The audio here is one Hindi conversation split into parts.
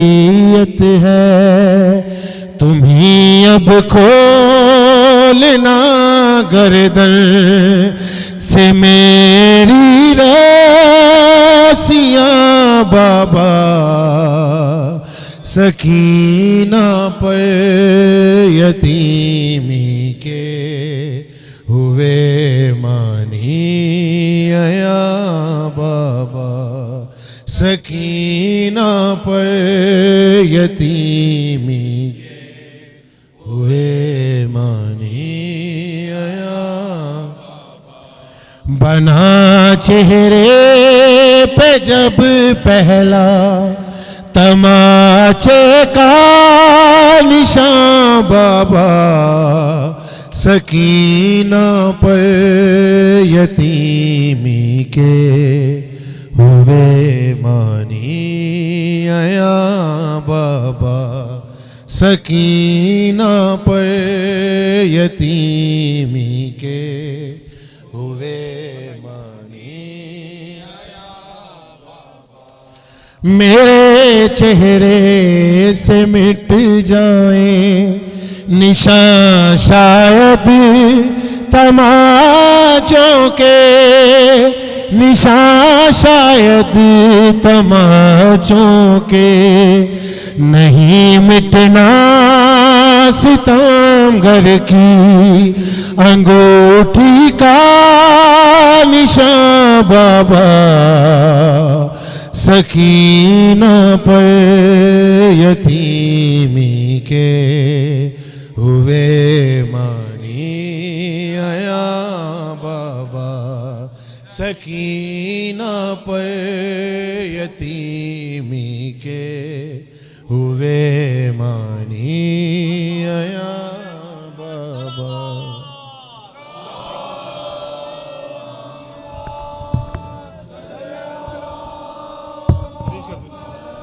नीयत है तुम्ही अब खोलना गर्दन से मेरी रस्सियां बाबा, सकीना पर यतीमी के हुए मानी आया बाबा, सकीना पर यतीमी हुए मानी आया। बना चेहरे पे जब पहला तमाचे का निशान बाबा, सकीना पर यतीमी के हुए मानी आया बाबा, सकीना पर यतीमी के हुए मानी आया बाबा। मेरे चेहरे से मिट जाए निशान शायद तमाचों के, निशान शायद तमाचों के, नहीं मिटना सितमगर की अंगूठी का निशान बाबा, सकीना पर यतीमी के हुए मानी आया बाबा, सकीना पर यतीमी के हुए मानी आया बाबा।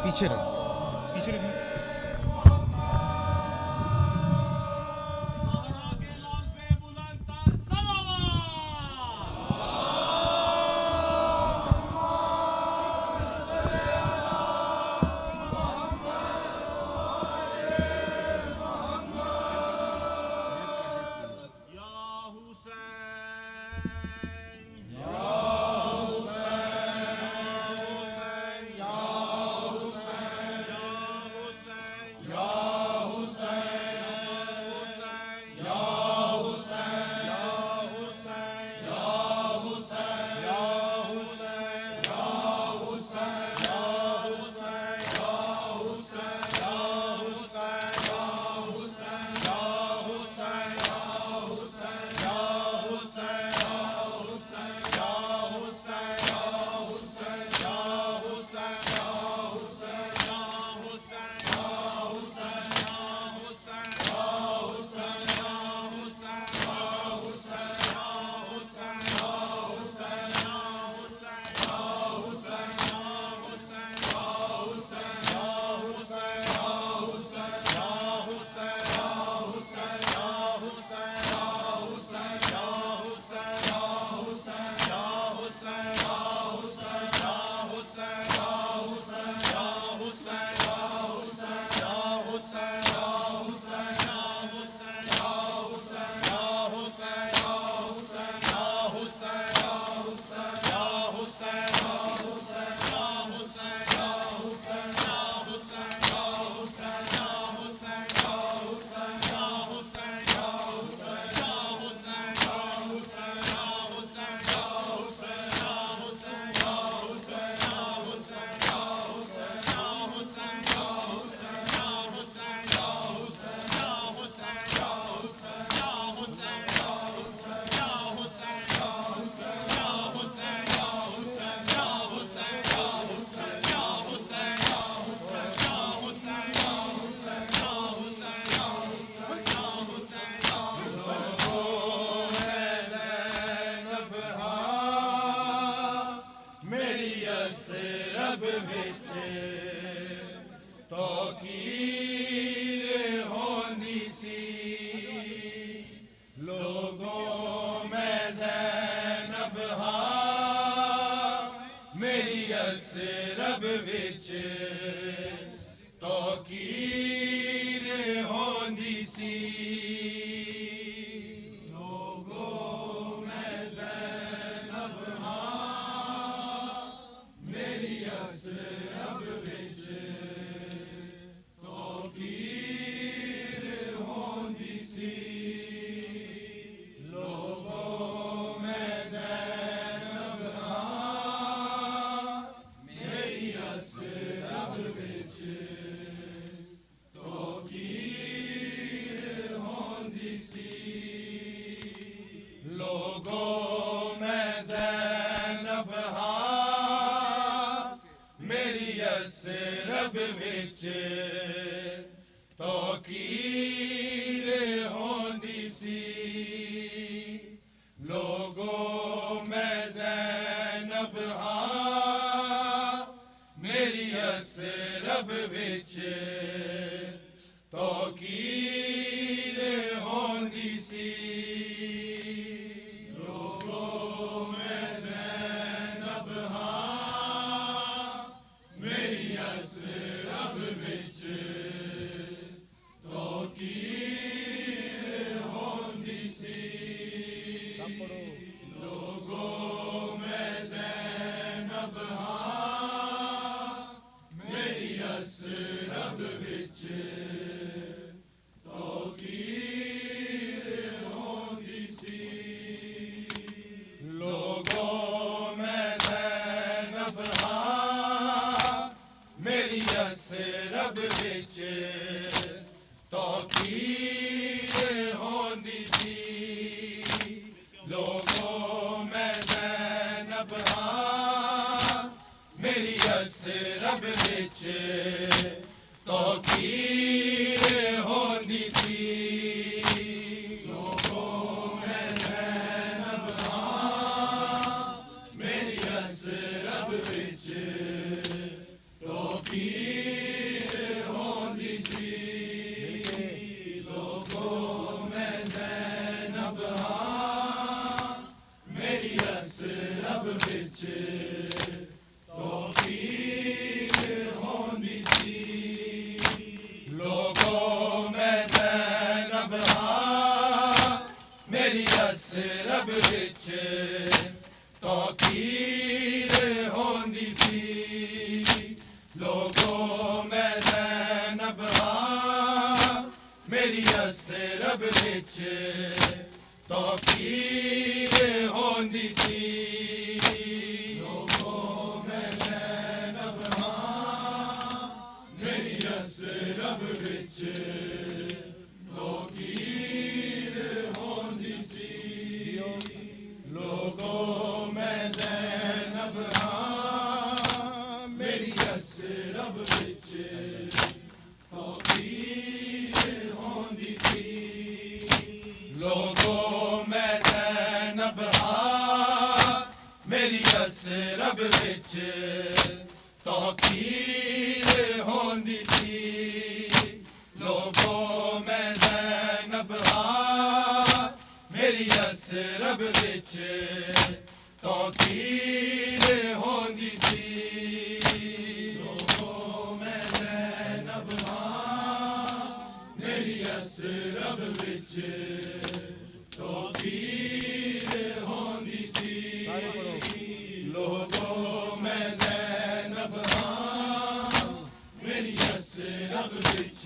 पीछे रख, पीछे रख। मेरी असरब विच तो सी लोगों में ज़ैनब हाँ मेरी असरब विच तौकीर होंदी सी लोगों में ज़ैनब हाँ मेरी असरब विच तौकीर होंदी सी लोगों में ज़ैनब हाँ मेरी असरब विच तौकीर होंदी सी लोगों में ज़ैनब हाँ मेरी असरब विच तौकीर होंदी सी लोगों में ज़ैनब हाँ मेरी असरब विच तौकीर होंदी सी लोगों में ज़ैनब हाँ मेरी असरब विच तौकीर होंदी सी लोगों में ज़ैनब हाँ मेरी असरब विच तौकीर होंदी सी लोगों में ज़ैनब हाँ मेरी असरब विच तौकीर होंदी सी लोगों में ज़ैनब हाँ मेरी असरब विच तौकीर होंदी सी लोगों में ज़ैनब हाँ मेरी असरब विच तौकीर होंदी सी लोगों में ज़ैनब हाँ मेरी असरब विच तौकीर होंदी सी लोगों में ज़ैनब हाँ मेरी असरब विच तौकीर होंदी सी लोगों में ज़ैनब हाँ मेरी असरब विच तौकीर होंदी सी लोगों में ज़ैनब हाँ मेरी असरब विच तौकीर होंदी सी लोगों में ज़ैनब हाँ मेरी असरब विच तौकीर होंदी सी लोगों में ज़ैनब हाँ मेरी असरब विच तौकीर होंदी सी लोगों में ज़ैनब हाँ मेरी असरब विच तौकीर होंदी सी लोगों में ज़ैनब हाँ मेरी असरब विच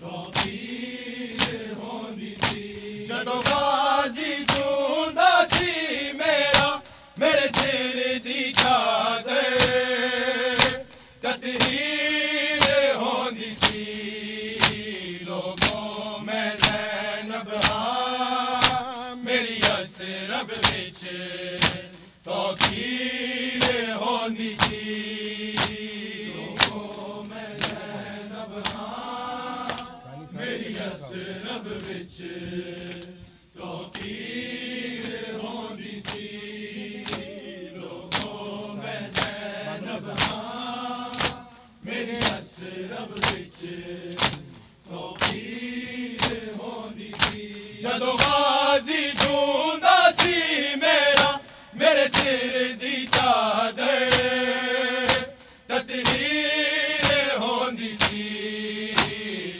तौकीर होंदी सी जदों गाज़ी जूंदा सी मेरा मेरे सिर दी चादर ततहीर होंदी सी लोगों में ज़ैनब हाँ मेरी असरब विच तौकीर होंदी सी लोगों में ज़ैनब हाँ मेरी असरब विच तौकीर होंदी सी लोगों में ज़ैनब हाँ मेरी असरब विच तौकीर होंदी सी जदों गाज़ी जूंदा सी मेरा मेरे सिर दी चादर ततहीर होंदी सी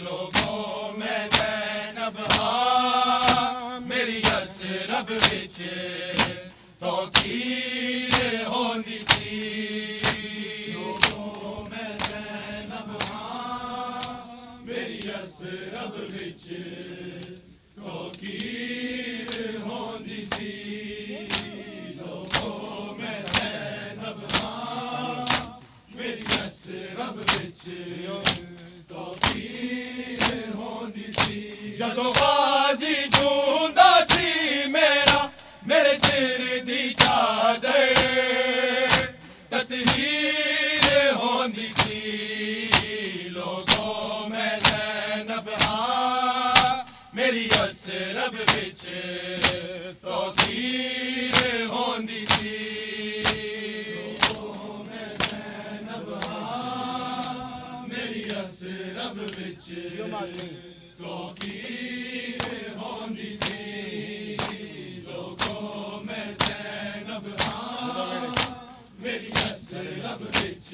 लोगों में ਵਿੱਚ ਤੌਕੀਰ ਹੁੰਦੀ ਸੀ ਲੋਕੋ ਮੈਂ ਜ਼ੈਨਬ ਹਾਂ ਮੇਰੀ ਅਸਰਬ ਵਿੱਚ ਤੌਕੀਰ ਹੁੰਦੀ ਸੀ ਲੋਕੋ ਮੈਂ ਜ਼ੈਨਬ ਹਾਂ ਮੇਰੀ ਅਸਰਬ ਵਿੱਚ ਤੌਕੀਰ ਹੁੰਦੀ ਸੀ ਜਦੋਂ ਗਾਜ਼ੀ ਜੂੰਦਾ ਸੀ ਮੇਰਾ ਮੇਰੇ ਸਿਰ ਦੀ ਚਾਦਰ ਤਤਹੀਰ ਹੁੰਦੀ ਸੀ ਲੋਗੋ ਮੈਂ ਜ਼ੈਨਬ ਹਾਂ ਮੇਰੀ ਅਸਰਬ ਵਿੱਚ ਤੌਕੀਰ ਹੁੰਦੀ ਸੀ ਲੋਗੋ ਮੈਂ ਜ਼ੈਨਬ ਹਾਂ ਮੇਰੀ ਅਸਰਬ ਵਿੱਚ ਤੌਕੀਰ ਹੁੰਦੀ ਸੀ ਲੋਗੋ ਮੈਂ ਜ਼ੈਨਬ ਹਾਂ ਮੇਰੀ ਅਸਰਬ ਵਿੱਚ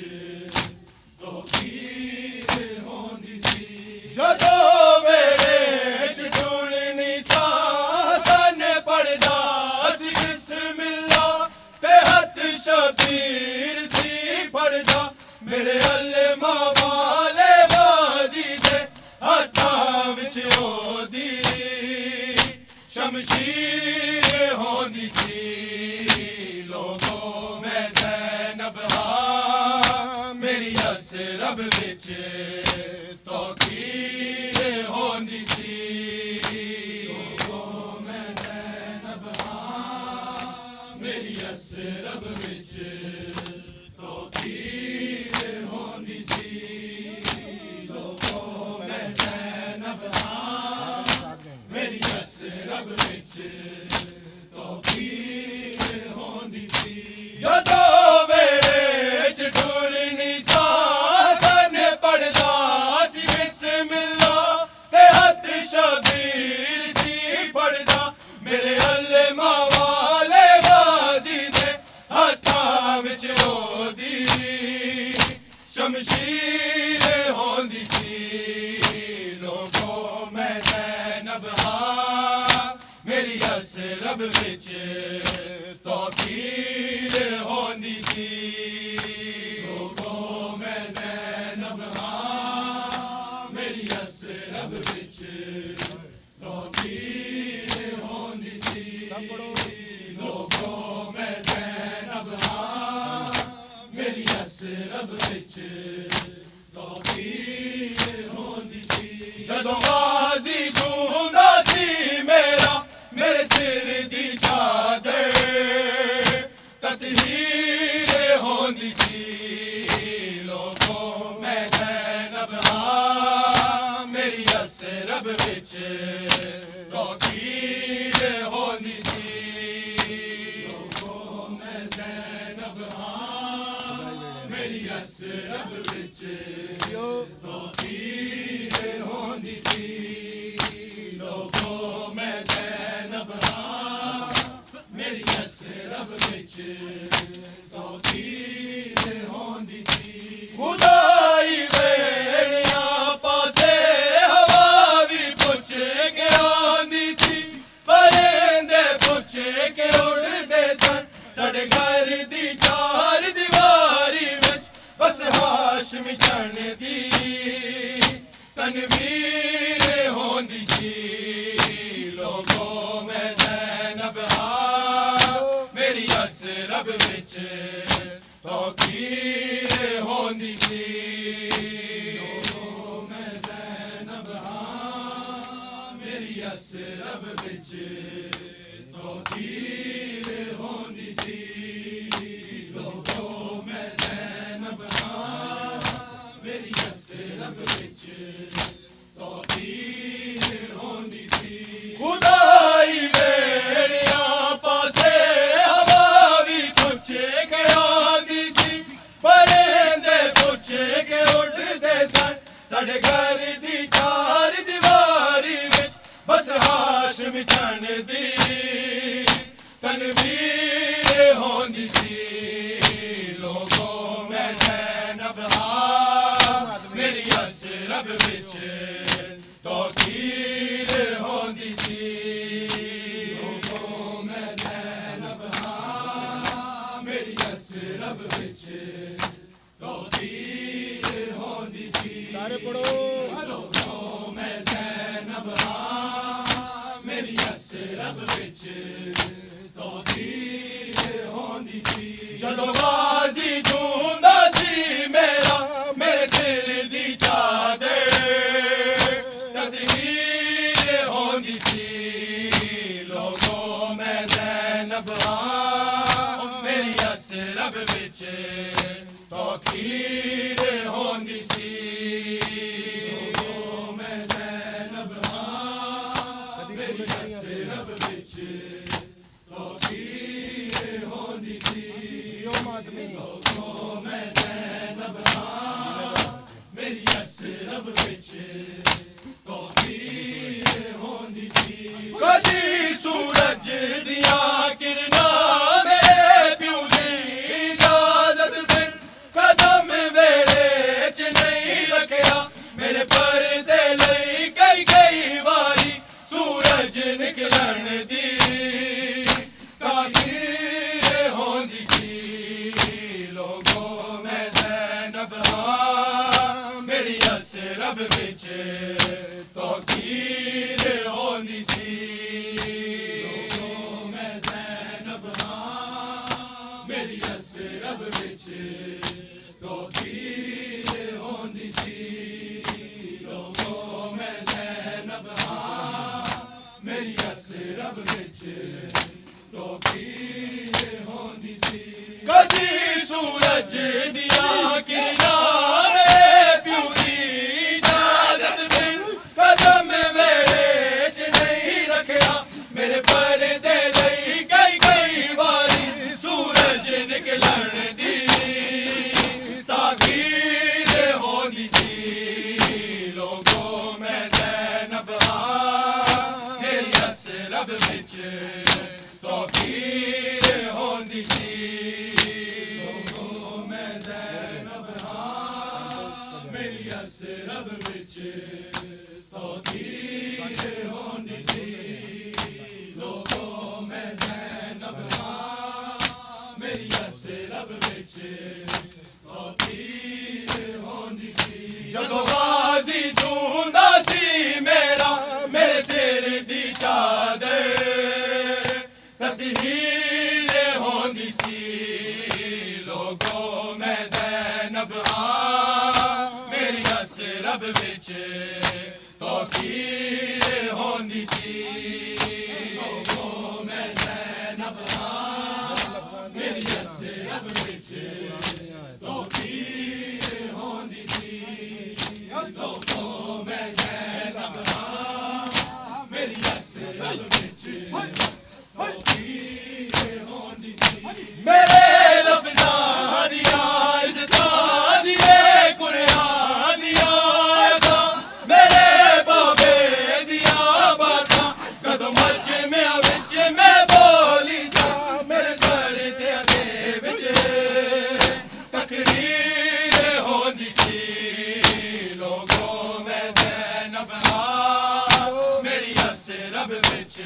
ਤੌਕੀਰ ਹੁੰਦੀ ਸੀ ਜਦੋਂ ਮੇਰੇ ਚ ਟੁਰਨੀ ਸਾਸਨ ਪੜਦਾ ਸੀ ਬਿਸਮਿਲ੍ਲਾ ਤੇ ਹੱਥ ਸ਼ਬੀਰ ਸੀ ਪੜਦਾ ਮੇਰੇ ਅਲਮਾ ਵਾਲੇ ਬਾਜ਼ੀ ਦੇ ਹੱਥਾਂ ਵਿੱਚ ਉਹਦੀ ਸ਼ਮਸ਼ੀਰ ਹੁੰਦੀ ਸੀ ਲੋਗੋ ਮੈਂ ਜ਼ੈਨਬ ਹਾਂ ਮੇਰੀ ਅਸਰਬ ਵਿੱਚ ਤੌਕੀਰ ਹੁੰਦੀ ਸੀ ਲੋਗੋ ਮੈਂ ਜ਼ੈਨਬ ਹਾਂ ਮੇਰੀ ਅਸਰਬ ਵਿੱਚ ਤੌਕੀਰ ਹੁੰਦੀ ਸੀ ਲੋਗੋ ਮੈਂ ਜ਼ੈਨਬ ਹਾਂ ਮੇਰੀ ਅਸਰਬ ਵਿੱਚ ਤੌਕੀਰ ਹੁੰਦੀ ਸੀ ਜਦੋਂ ਵੇੜੇ ਚ ਟੁਰਨੀ ਸਾਸਨ ਪੜਦਾ ਸੀ ਬਿਸਮਿਲ੍ਲਾ ਤੇ ਹੱਥ ਸ਼ਬੀਰ ਸੀ ਪੜਦਾ ਮੇਰੇ ਅਲਮਾ ਵਾਲੇ ਬਾਜ਼ੀ ਦੇ ਹੱਥਾਂ ਵਿੱਚ ਉਹਦੀ ਸ਼ਮਸ਼ੀਰ ਹੁੰਦੀ ਸੀ ਲੋਗੋ ਮੈਂ ਜ਼ੈਨਬ ਹਾਂ ਮੇਰੀ ਅਸਰਬ ਵਿੱਚ ਤੌਕੀਰ ਹੁੰਦੀ ਸੀ ਲੋਗੋ ਮੈਂ ਜ਼ੈਨਬ ਹਾਂ ਮੇਰੀ ਅਸਰਬ ਵਿੱਚ ਤੌਕੀਰ ਹੁੰਦੀ ਸੀ ਲੋਗੋ ਮੈਂ ਜ਼ੈਨਬ ਹਾਂ ਮੇਰੀ ਅਸਰਬ ਵਿੱਚ ਤੌਕੀਰ ਹੁੰਦੀ ਸੀ ਜਦੋਂ ਗਾਜ਼ੀ ਜੂੰਦਾ ਸੀ ਮੇਰਾ ਮੇਰੇ ਸਿਰ ਦੀ ਚਾਦਰ ਤਤਹੀਰ ਹੁੰਦੀ ਸੀ ਲੋਗੋ ਮੈਂ ਜ਼ੈਨਬ ਹਾਂ ਮੇਰੀ ਅਸਰਬ ਵਿੱਚ ਤੌਕੀਰ ਹੁੰਦੀ ਸੀ ਲੋਗੋ ਮੈਂ ਜ਼ੈਨਬ ਹਾਂ ਮੇਰੀ ਅਸਰਬ ਵਿੱਚ ਤੌਕੀਰ ਹੁੰਦੀ ਸੀ ਲੋਗੋ ਮੈਂ ਜ਼ੈਨਬ ਹਾਂ ਮੇਰੀ ਅਸਰਬ ਵਿੱਚ ਤੌਕੀਰ ਹੁੰਦੀ ਸੀ ਖੁਦਾਈ ਵੇੜਿਆਂ ਪਾਸੇ ਹਵਾ ਵੀ ਪੁੱਛ ਕੇ ਆਉਂਦੀ ਸੀ ਪਰਿੰਦੇ ਪੁੱਛ ਕੇ ਉੱਡਦੇ ਸਨ ਸਾਡੇ ਘਰ ਦੀ ਚਾਰ ਦੀਵਾਰੀ ਵਿੱਚ ਬਸ ਹਾਸ਼ਮੀ ਜਨ ਦੀ ਤਨਵੀਰ ਹੁੰਦੀ ਸੀ ਲੋਗੋ ਮੈਂ ਜ਼ੈਨਬ ਹਾਂ ਮੇਰੀ ਅਸਰਬ ਵਿੱਚ ਤੌਕੀਰ ਹੁੰਦੀ ਸੀ ਲੋਗੋ ਮੈਂ ਜ਼ੈਨਬ ਹਾਂ ਮੇਰੀ ਅਸਰਬ ਵਿੱਚ ਤੌਕੀਰ ਹੁੰਦੀ ਸੀ ਲੋਗੋ ਮੈਂ ਜ਼ੈਨਬ ਹਾਂ ਮੇਰੀ ਅਸਰਬ ਵਿੱਚ ਤੌਕੀਰ ਹੁੰਦੀ ਸੀ ਖੁਦਾਈ ਵੇੜਿਆਂ ਪਾਸੇ ਹਵਾ ਵੀ ਪੁੱਛ ਕੇ ਆਉਂਦੀ ਸੀ ਪਰਿੰਦੇ ਪੁੱਛ ਕੇ ਉੱਡਦੇ ਸਨ ਸਾਡੇ ਘਰ ਦੀ ਚਾਰ ਦੀਵਾਰੀ ਵਿੱਚ ਬਸ ਹਾਸ਼ਮ ਜਨ ਦੀ ਤਨਵੀਰ ਹੁੰਦੀ ਸੀ ਲੋਗੋ ਮੈਂ ਜ਼ੈਨਬ ਹਾਂ ਮੇਰੀ ਅਸਰਬ ਵਿੱਚ ਤੌਕੀਰ ਹੁੰਦੀ ਸੀ ਲੋਗੋ ਮੈਂ सारे पढ़ो मैं ज़ैनब मेरी असरब विच तौहीद होंदी सी जदों गाज़ी जूंदा सी मेरा मेरे सिर दी चादर तदहीर होंदी सी लोगों मैं ज़ैनब मेरी असरब विच तौहीद होंदी सी कदी सूरज दिया किरणा मेरे प्यू दी इजाजत बिन कदम मेरे च नहीं रखया मेरे पर्दे लई कई कई वारी सूरज निकलन दी ताकीर होंदी सी लोगों मैं ज़ैनब मेरी असरब विच तौहीद होंदी सी लोगों मैं ज़ैनब मेरी असरब विच तौहीद होंदी सी लोगों मैं ज़ैनब मेरी असरब विच तौहीद होंदी सी कदी सूरज दिया किरणा मेरे प्यू दी इजाजत बिन कदम मेरे च नहीं रखया मेरे पर्दे लई कई कई वारी सूरज निकलन दी ताकीर होंदी सी लोगों मैं ज़ैनब मेरी असरब विच तौहीद होंदी सी लोगों मैं ज़ैनब मेरी असरब विच तौहीद होंदी सी लोगों मैं ज़ैनब मेरी असरब विच तौहीद होंदी सी जदों गाज़ी जूंदा सी मेरा मेरे सिर दी चादर तदहीर होंदी सी लोगों मैं ज़ैनब मेरी असरब विच तौहीद होंदी सी लोगों मैं ज़ैनब मेरी असरब विच तौहीद होंदी सी लोगों मैं ज़ैनब मेरी असरब विच मेरे लफ्ज़ां दिया इज़्ज़तां दिए कुरान दिया आयतां मेरे बाबे दिया बातां कदों मजमे विच मैं बोली सा मेरे पर्दे दे विच तकरीर होंदी सी लोगों मैं ज़ैनब मेरी असरब विच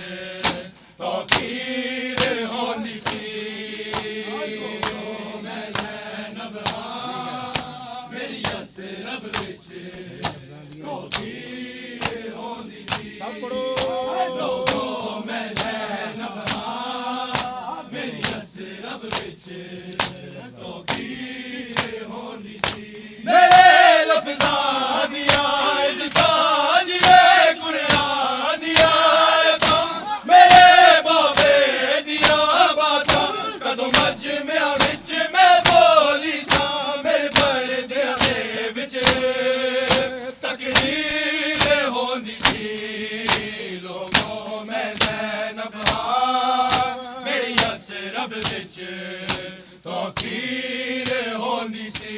तौहीद होंदी सी लोगों मैं ज़ैनब मेरी असरब विच तौहीद होंदी सी सब पढ़ो लोगों मैं ज़ैनब मेरी असरब विच तौहीद होंदी सी मेरे लफ्ज़ां दिया इज़्ज़तां जिए कुरान दिया आयतां मेरे बाबे दिया बातां कदों मजमे विच मैं बोली सा मेरे पर्दे दे विच तकरीर होंदी सी लोगों मैं ज़ैनब मेरी असरब विच तौहीद होंदी सी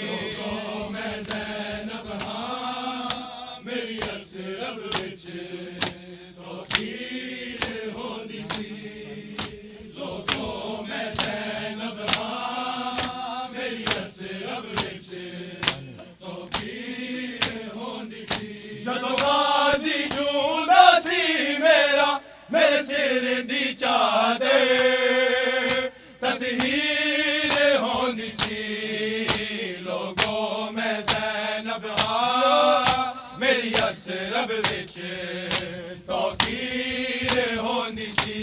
लोगों मैं ज़ैनब मेरी असरब विच तौहीद होंदी सी लोगों मैं ज़ैनब मेरी असरब विच तौहीद होंदी सी जदों गाज़ी जूंदा सी मेरा मेरे सिर दी चादर तदहीर होंदी सी लोगों मैं ज़ैनब रब विच तौकीर होंदी सी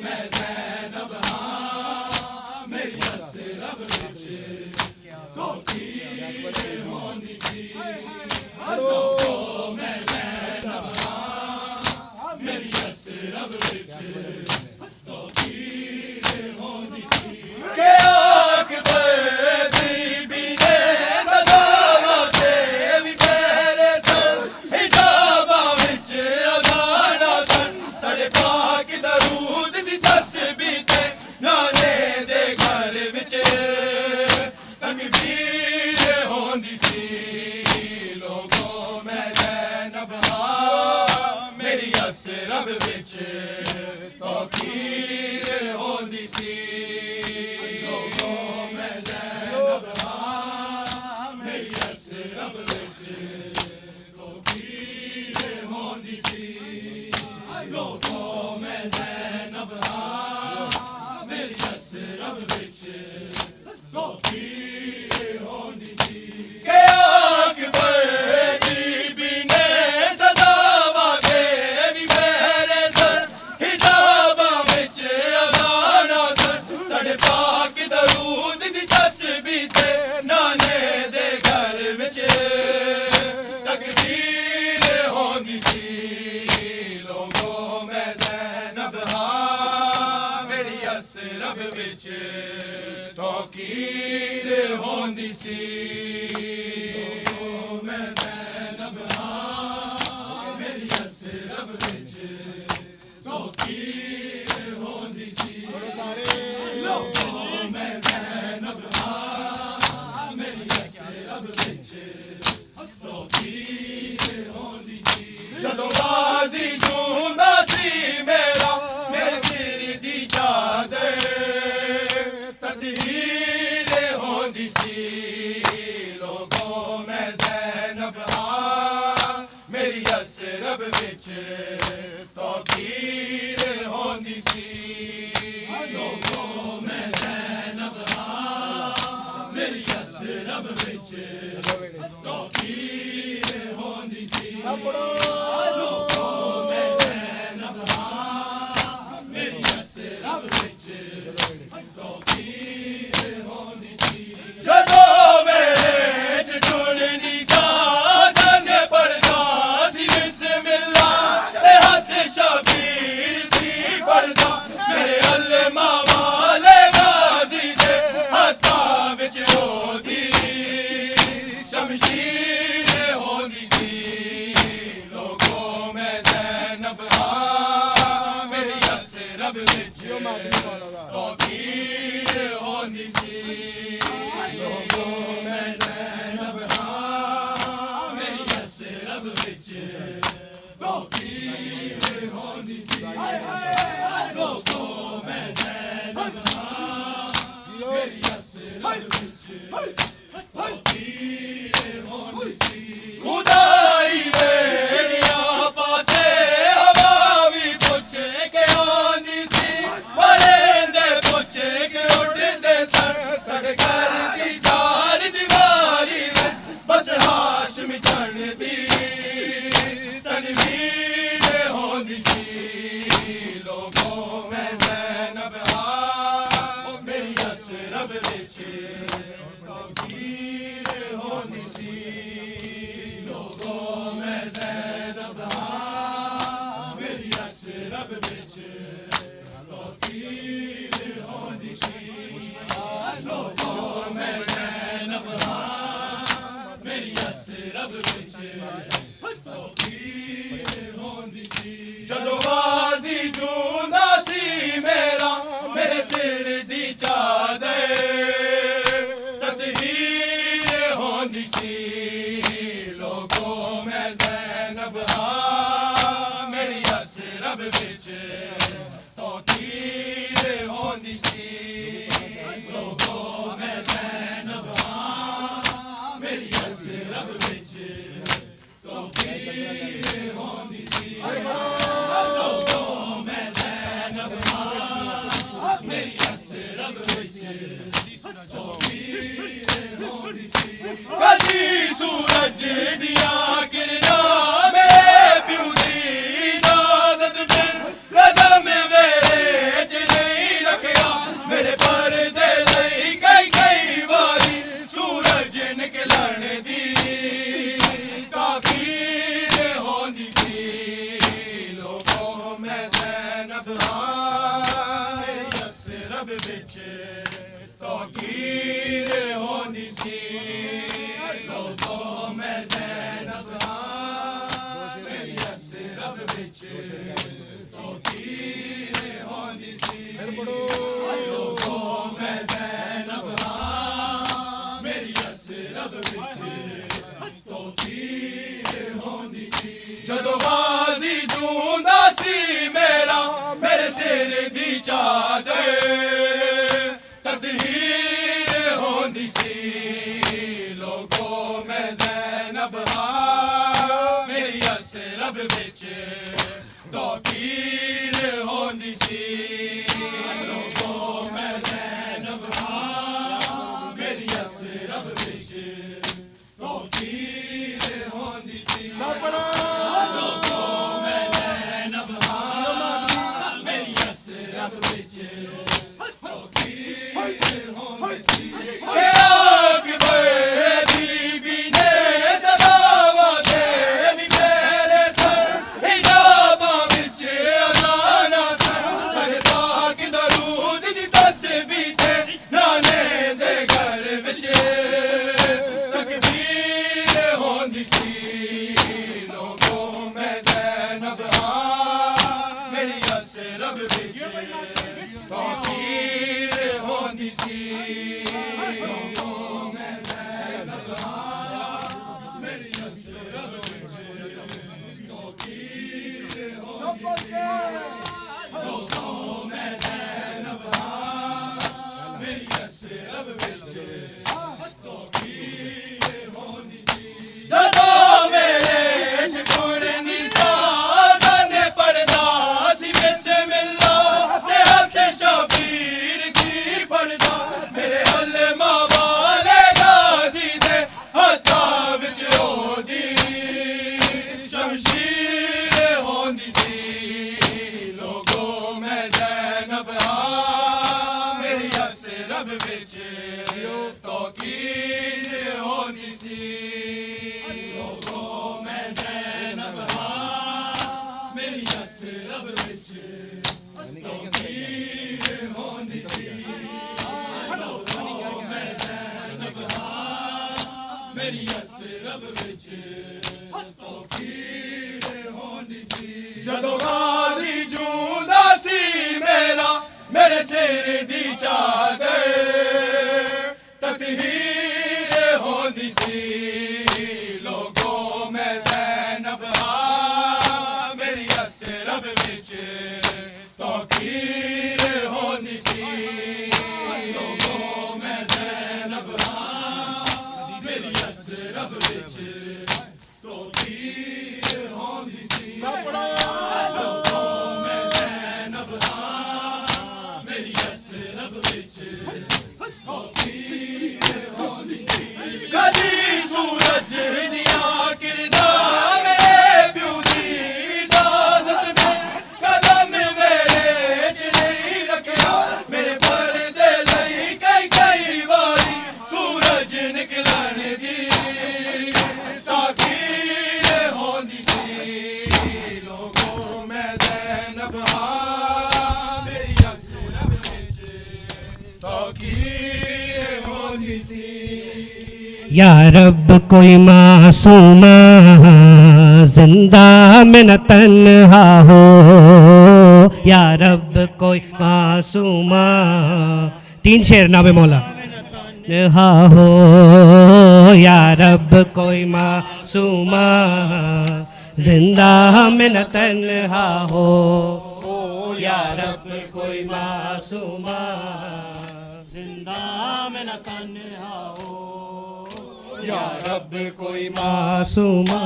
मैं ज़ैनब हां मेरी असरब विच तौकीर होंदी सी मैं ज़ैनब हां मेरी असरब विच तौकीर होंदी सी के अकबर दी बीने सदावा ते भी मेरे सन हिजाबा विच अज़ाना सन साडे पाक दरूद दी तस्बीह ते नाले दे घर विच तकबीर होंदी सी लोगों मैं ज़ैनब हां मेरी असरब विच तौकीर होंदी सी लोगों मैं ज़ैनब हां मेरी असरब विच तौकीर होंदी सी लोगों मैं ज़ैनब हां मेरी असरब विच तौकीर होंदी सी के अकबर दी बीने सदावा के भी मेरे सन हिजाबा विच अज़ाना सन साडे पाक दरूद दी तस्बीह ते नाने दे घर विच तकबीर होंदी सी लोगों मैं ज़ैनब हां मेरी असरब विच तौकीर होंदी सी मैं ज़ैनब हां मेरी असरब विच तौकीर होंदी सी लोगों मैं ज़ैनब हां मेरी असरब विच तौकीर होंदी सी जदों गाज़ी जूंदा सी मेरा मेरे सिर दी चादर तदहीर होंदी सी लोगों मैं ज़ैनब हां मेरी असरब विच तौकीर होंदी सी लोगों मैं ज़ैनब हां मेरी असरब विच तौकीर होंदी सी लोगों मैं ज़ैनब हां मेरी असरब विच तौकीर होंदी सी जदों मेरे च ढूंढनी साज़न पढ़दा सी बिस्मिल्लाह ते हद शबीर सी पढ़दा मेरे अल्मा वाले गाज़ी दे हत्थां विच ओदी शमशीर होंदी सी लोगों मैं ज़ैनब हां मेरी असरब विच तौकीर होंदी सी लोगों मैं ज़ैनब हां मेरी असरब विच तौकीर होंदी सी लोगों मैं ज़ैनब हां मेरी असरब विच तौकीर होंदी सी खुदाई मेरिया पासे हवा भी पुछे के आंदी सी परिंदे पुछे के उड़दे सन साडे घर दी चार दीवारी विच बस हाशम चढ़ दी तनवीर होंदी सी लोगों मैं ज़ैनब हां मेरी असरब विच तौकीर होंदी सी लोगों मैं ज़ैनब हां मेरी असरब विच तौकीर होंदी सी लोगों मैं ज़ैनब हां मेरी असरब विच तौकीर होंदी सी जदों गाज़ी जूंदा सी मेरा मेरे सिर दी चादर तदहीर होंदी सी लोगों मैं ज़ैनब हां मेरी असरब विच तौकीर होंदी सी लोगों मैं ज़ैनब हां मेरी असरब विच तौकीर होंदी सी लोगों मैं ज़ैनब हां मेरी असरब विच तौकीर होंदी सी कदी सूरज दिया मैं ज़ैनब हाँ मेरी असरब विच तो तीर होंदी सी जदों गाज़ी जूंदा सी मेरा मेरे सिर दी चादर तदहीर होंदी सी लोगो मैं ज़ैनब हाँ मेरी असरब विच तो तीर होंदी सी लोगो मैं ज़ैनब हाँ मेरी असरब विच तो तीर होंदी सी लोगो मैं ज़ैनब हाँ मेरी असरब विच तो तीर होंदी सी अकबर बीबी ने सदावा दे नी मेरे सर हिजाबा विच अज़ाना सर साडे पाक दरूद दी तस्बीह ते नाने दे घर विच तकबीर होंदी सी लोगो मैं ज़ैनब हाँ मेरी असरब विच तकबीर होंदी सी लोगो मैं ज़ैनब हाँ मेरी असरब विच तकबीर होंदी सी लोगो मैं ज़ैनब हाँ मेरी असरब विच तकबीर होंदी सी जदों मेरे च गुण निसाज़ ने पढ़दा सी बिस्मिल्लाह ते हथ शबीर सी पढ़दा मेरे अल्मा वाले गाज़ी दे हत्थां विच ओदी शमशीर होंदी सी लोगो मैं ज़ैनब हाँ मेरी असरब विच तौकीर होंदी सी लोगो मैं ज़ैनब हाँ मेरी असरब विच तौकीर होंदी सी लोगो मैं ज़ैनब हाँ मेरी असरब विच तौकीर होंदी सी जदों गाज़ी जूंदा सी मेरा मेरे सिर दी चादर तकहीर होंदी सी लोगो मैं ज़ैनब हाँ मेरी असरब विच तौकीर होंदी सी लोगो मैं ज़ैनब हाँ मेरी असरब विच तौकीर होंदी सी लोगो मैं ज़ैनब हाँ मेरी असरब विच तौकीर होंदी सी कदी सूरज दियां किरणां मेरे प्यू दी इजाज़त में कदम मेरे च नहीं रखिया मेरे पर्दे लई कई वारी सूरज निकलन दी ताकीर होंदी सी लोगो मैं ज़ैनब हाँ मेरी असरब विच ताकीर होंदी सी या रब कोई मासूमा जिंदा में न तन्हा हो या रब कोई मासूमा तीन शेर नामे मौला तन्हा हो या रब कोई मासूमा जिंदा में न तन्हा हो या रब कोई मासूमा जिंदा में न तन्हा हो या रब कोई मासूमा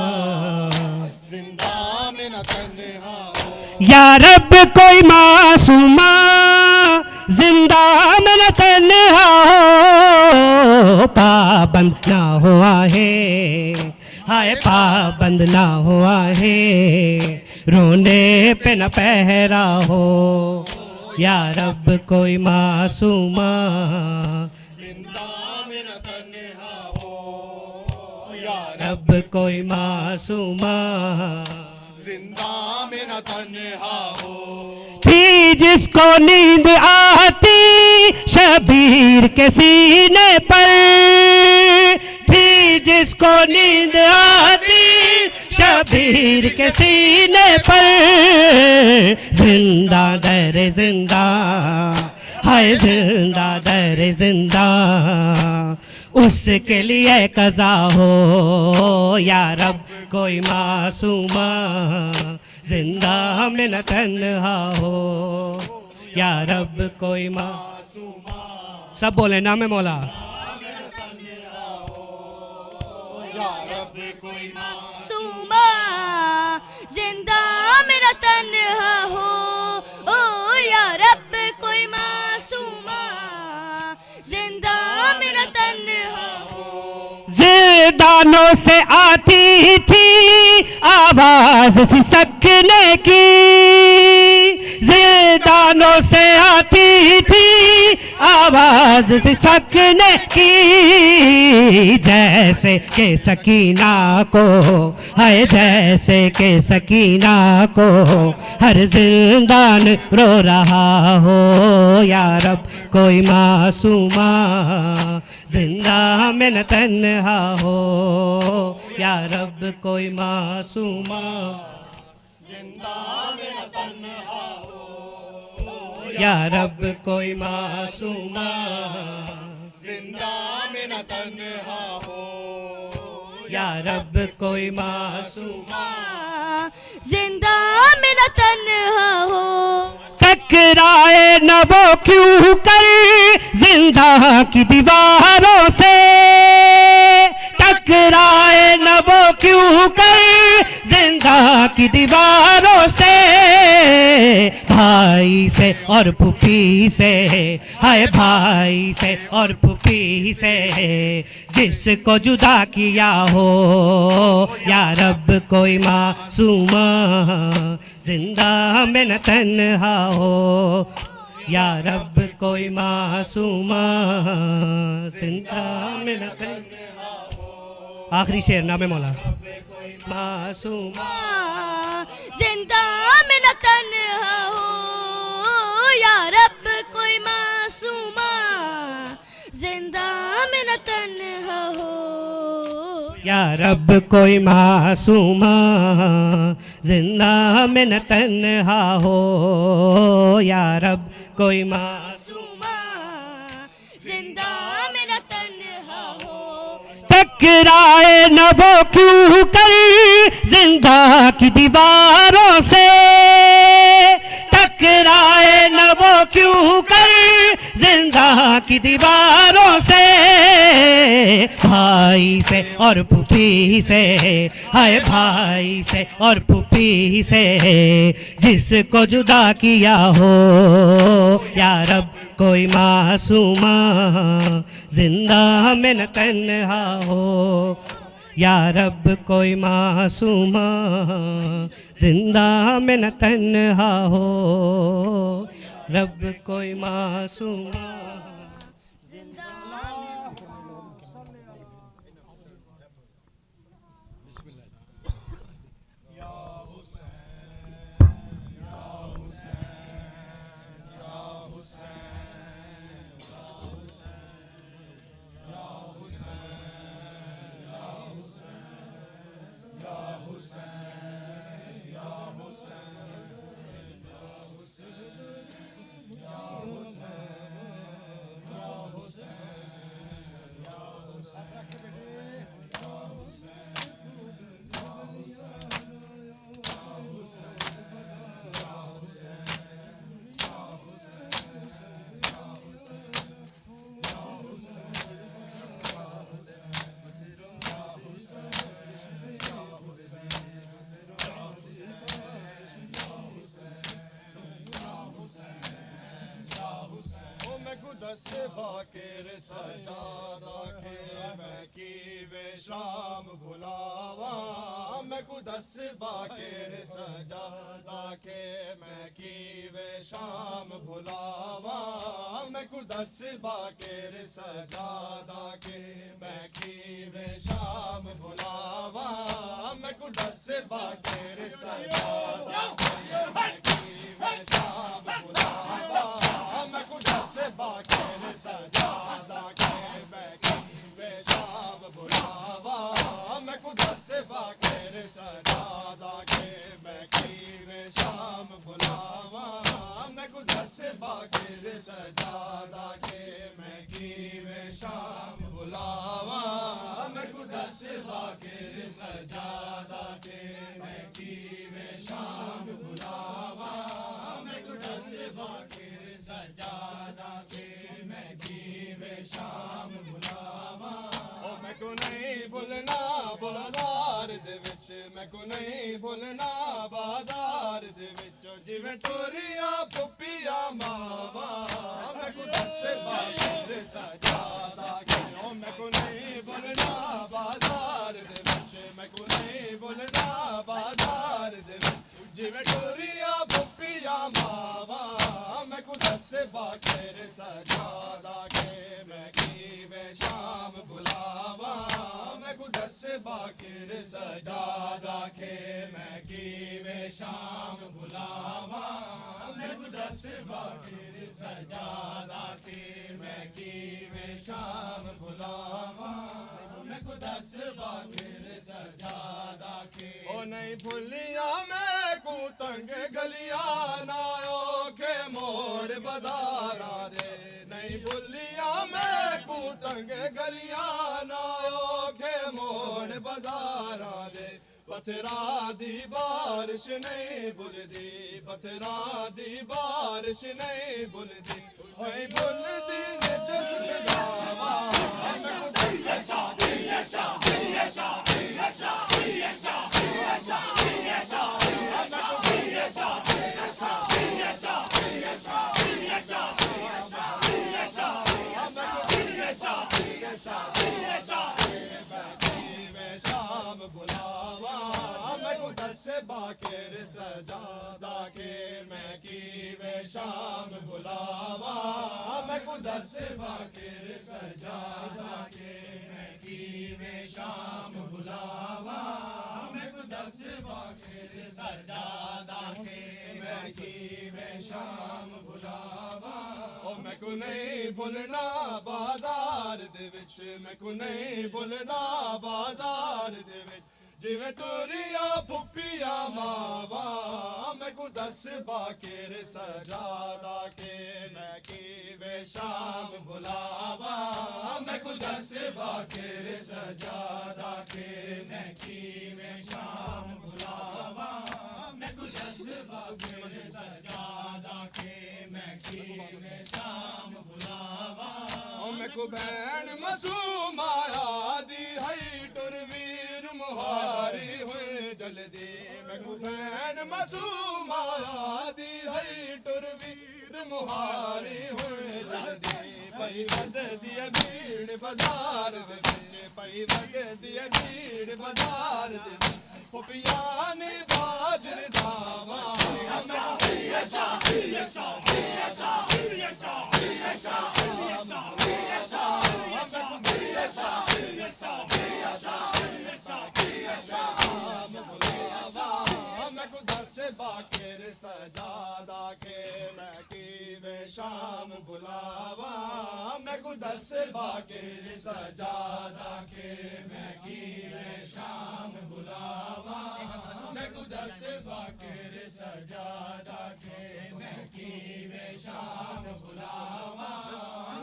जिंदा में न तन्हा हो या रब कोई मासूमा जिंदा में न तन्हा हो पाबंद ना हुआ है हाय पाबंद ना हुआ है रोने पे न पहरा हो या रब कोई मासूमा जिंदा में न तन्हा हो या रब कोई मासूमा जिंदा में न तन्हा हो थी जिसको नींद आती शबीर के सीने पर थी जिसको नींद आती शबीर शबीर के सीने पर जिंदा दर जिंदा, हाय जिंदा दर जिंदा, उसके लिए कज़ा हो या रब कोई मासूमा, जिंदा में न तन्हा हो या रब कोई मासूमा। सब बोले नाम मौला, या रब कोई सूमा, जिंदा मेरा तन्हा हो, ओ या रब कोई मासूमा, जिंदा मेरा तन्हा हो। ज़िंदानों से आती थी आवाज सिसकने की, ज़िंदानों से आती थी आवाज सिसकने की, जैसे के सकीना को, है जैसे के सकीना को हर जिंदान रो रहा हो या रब कोई मासूमा, जिंदा में न तन्हा हो या रब कोई मासूमा, जिंदा में न तन्हा हो, या रब कोई मासूमा, जिंदा में न तन्हा हो, या रब कोई मासूमा, जिंदा मेरा तन्हा हो। टकराए न वो क्यों कर जिंदा की दीवारों से, टकराए न वो क्यों कर जिंदा की दीवारों से, भाई से और फूफी से, हाय भाई से और फूफी से, जिसको जुदा किया हो या रब कोई मासूमा, जिंदा में न तन्हा हो या रब कोई मासूमा, जिंदा में न तन्हा हो। आखिरी शेर नामे मौला, मासूमा, जिंदा में न तन्हा हो या रब कोई मासूमा, जिंदा में न तन्हा हो या रब कोई मासूमा, जिंदा में न तन्हा हो या रब कोई मासूमा, जिंदा में न तन्हा हो। टकराए न वो क्यों कर जिंदा की दीवारों से, टकराए न वो क्यों कर जिंदा की दीवारों से, भाई से और फूफी से, हाय भाई से और फूफी से, जिसको जुदा किया हो या रब कोई मासूमा, जिंदा में न तन्हा हो या रब कोई मासूमा, जिंदा में न तन्हा हो रब कोई मासूमा। दस बाकेर सजादा के मैं की वे शाम भुलावा, मैं को दस बाकेर सजादा के मैं की वे शाम भुलावा, मैं को दस बाकेर सजादा के मैं की वे शाम भुलावा, मैं को दस बाकेर सजादा के मैं की वे शाम भुलावा, मैं को दस बाकेर सजादा के मैं की वे शाम भुलावा, मैं को दस बाकेर सजा दस बाकिर सजादा के मैं कीवे शाम बुलावा मैं को दस बाकिर सजादा के मैं कीवे शाम बुलावा मैं को दस बाकिर सजादा के मैं कीवे शाम बुलावा ओ मैं को नहीं भुलना बाजार दे विच मैं को नहीं भुलना बाजार दे विच जिवें टोरिया पुपिया मावा मैं को दस बाकिर सजादा के ओ मैं को नहीं भुलना बाजार दे विच मैं को नहीं भुलना बाजार दे विच जिवें टोरिया पुपिया मावा मैं को दस बाकिर सजादा के मैं कीवे शाम बुलावा मैं को दस बाकिर सजादा के मैं कीवे शाम बुलावा मैं को दस बाकिर सजादा के मैं कीवे शाम बुलावा मैं को दस बाकिर सजादा के ओ नहीं भूलिया मैं को तंग गलिया नायो के मोड़ बाजारा रे नहीं भूलिया मैं को तंग गलिया नायो के मोड़ बाजारा रे पत्थरा दी बारिश नहीं भुलदी पत्थरा दी बारिश नहीं भुलदी ओए भुलदी ने जस फिदावा शाम बुलावा मैं को दस बाकिर सजादा के मैं कीवे शाम बुलावा मैं को दस बाकिर सजादा के मैं कीवे शाम बुलावा मैं को दस बाकिर सजादा के मैं कीवे शाम बुलावा ओ मैं को नहीं भुलना बाजार दे विच मैं को नहीं भुलना बाजार दे विच जिवें टोरिया पुपिया मावा मैं को दस बाकिर सजादा के मैं कीवे शाम बुलावा मैं को दस बाकिर सजादा के मैं कीवे शाम बुलावा मैं को दस बाकिर सजादा के मैं कीवे शाम बुलावा ओ मैं को बहन मासूम आया दी है टुरवीर मुहारी हुए जल्दी मैं को बहन मासूम आया दी है टुरवीर मुहारी हुए जल्दी पई वद दिया भीड़ बाजार दे विच पई वद दिया भीड़ बाजार दे विच पुपिया ने बाजर दावा मैं को दस बाकिर सजादा के मैं कीवे शाम बुलावा मैं को दस बाकिर सजादा के मैं कीवे शाम बुलावा मैं को दस बाकिर सजादा के मैं कीवे शाम बुलावा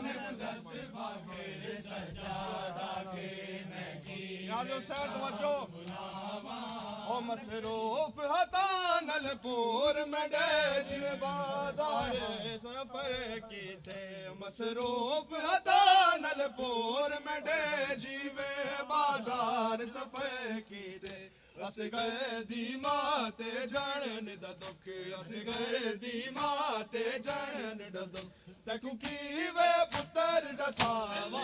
मैं को दस बाकिर सजादा के मैं कीवे शाम बुलावा ओ मसरूफ हता नलपुर में डेज बाजार सफर की थे मसरूफ हता नलपुर में डेजीवे बाजार सफर की थे असगर दी माते जनन द दुख असगर दी माते जनन द दुख तकु कीवे पुत्र दसावा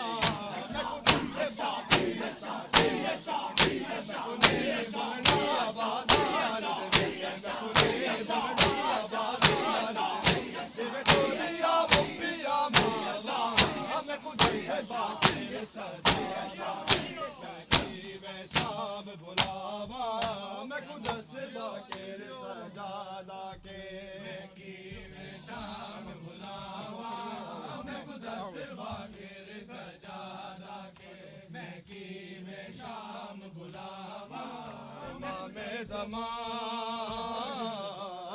तकु कीवे बापी साथी साथी तकु ने बनना बाजार दे तकु ने बनना बाजार दे टोरिया पुपिया मावा तकु दे बाकी सजा कीवे शाम बुलावा मैं को दस बाकिर सजादा के कीवे शाम बुलावा मैं को दस बाकिर सजादा के मैं कीवे शाम बुलावा इमाम ज़मान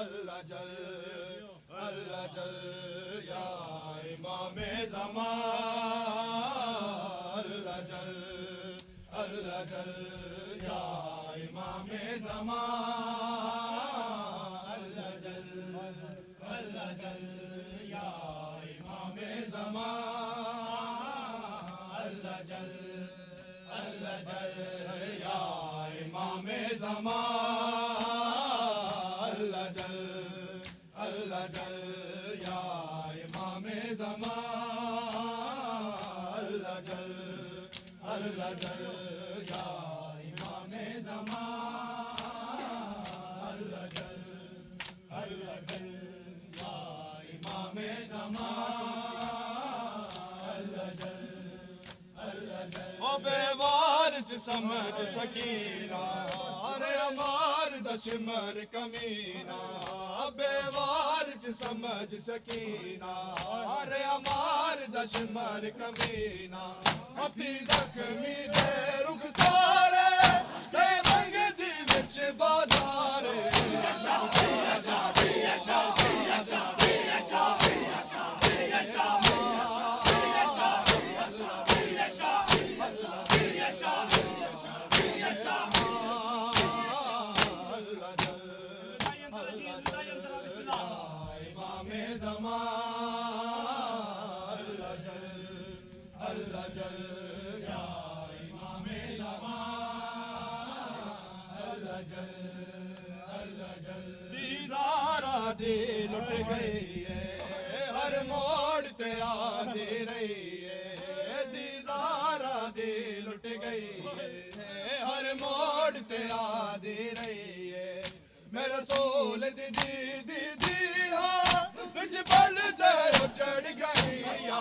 अल्लाह जल या इमामे ज़मान अल्लाह जल या इमामे ज़मान अल्लाह जल या इमामे ज़मान अल्लाह जल या इमामे ज़मान अल्लाह जल या इमामे ज़मान अल्लाह जल या इमामे ज़मान ओ बेवारिस समझ सकीना अरे अमार दशमर कमीना बेवारिस समझ सकीना अरे अमार दशमर कमीना अथी जख्मी दे रुख सारे ते मंगदी विच बाजारे इमामे ज़मान अल्लाह जल या इमामे ज़मान अल्लाह जल दीज़ारा दी लुट गई है हर मोड़ ते आदी रही है दीज़ारा दी लुट गई है हर मोड़ ते आदी रही है मेरा सोल दी दी दी दी हाँ बिच बल दे चढ़ गई या